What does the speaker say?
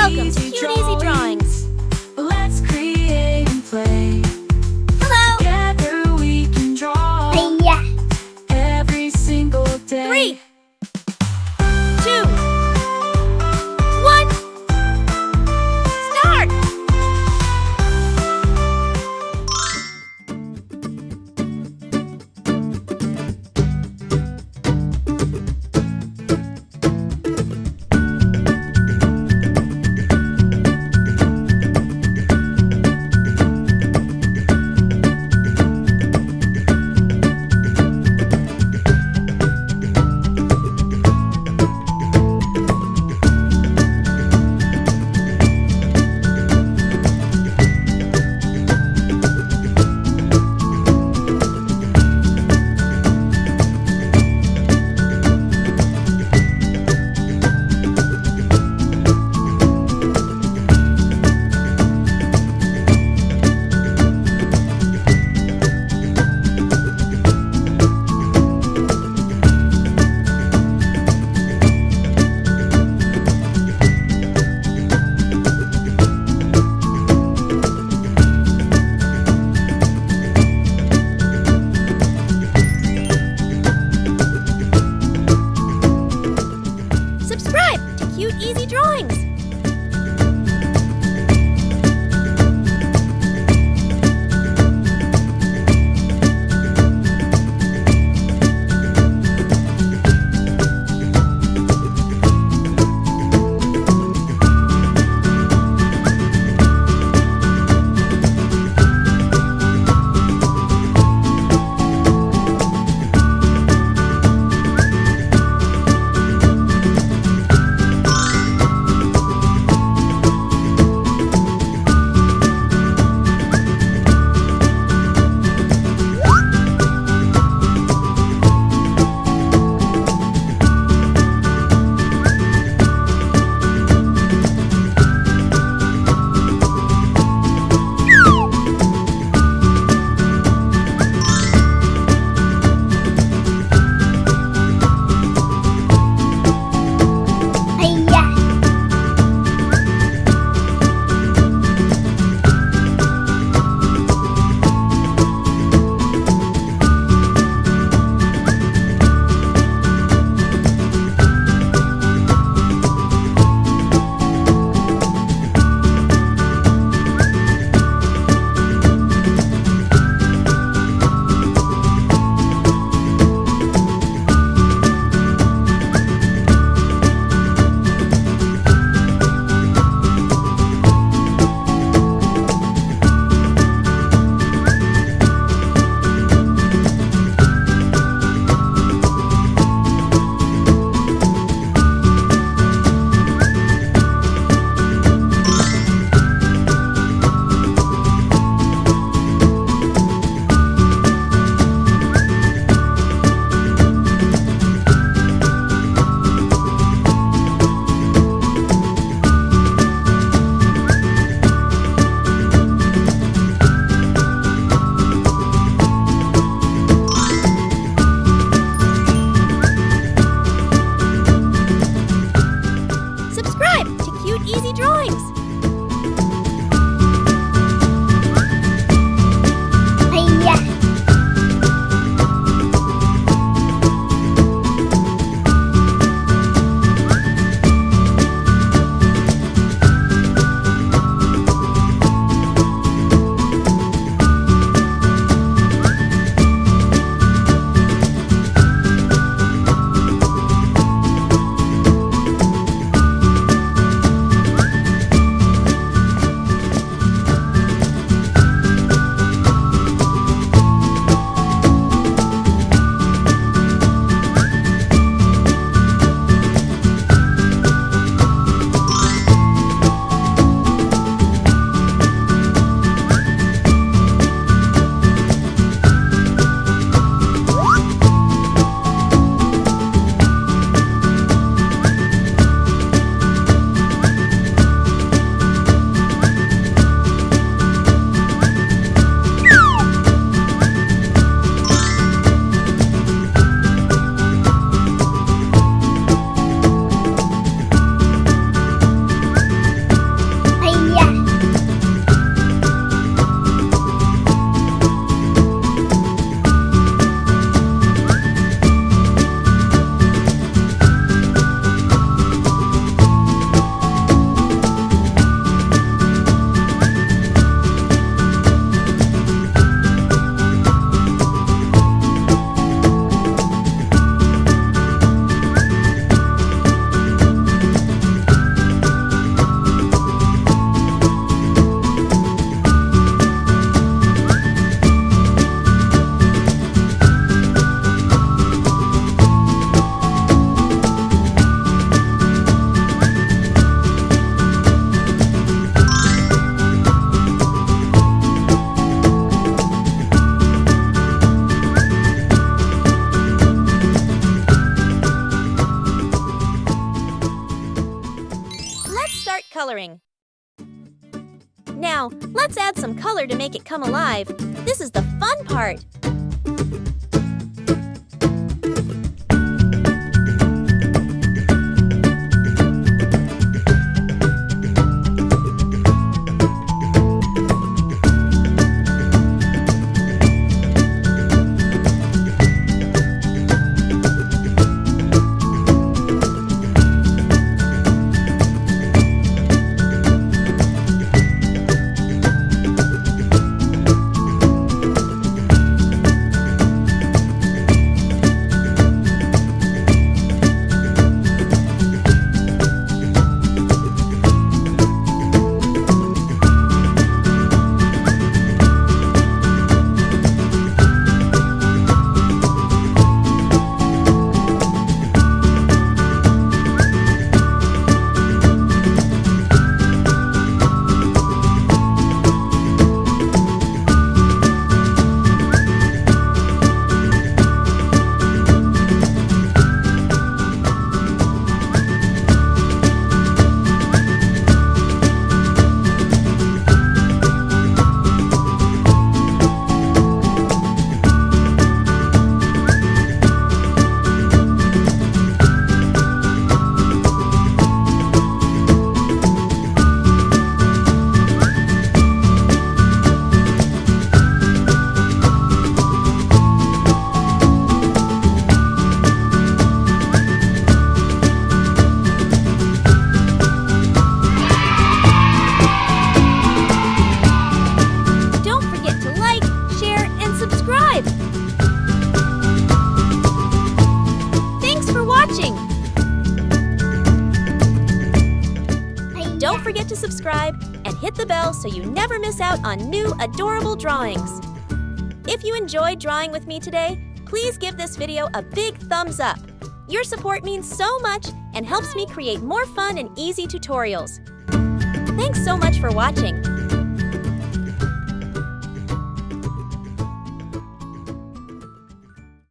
Welcome to Cute Easy Drawings. Let's create and play. Hello. Together we can draw every single day. 3, 2, 1. Start. coloring. Now, let's add some color to make it come alive. This is the fun part. Don't forget to subscribe and hit the bell so you never miss out on new adorable drawings. If you enjoyed drawing with me today, please give this video a big thumbs up. Your support means so much and helps me create more fun and easy tutorials. Thanks so much for watching.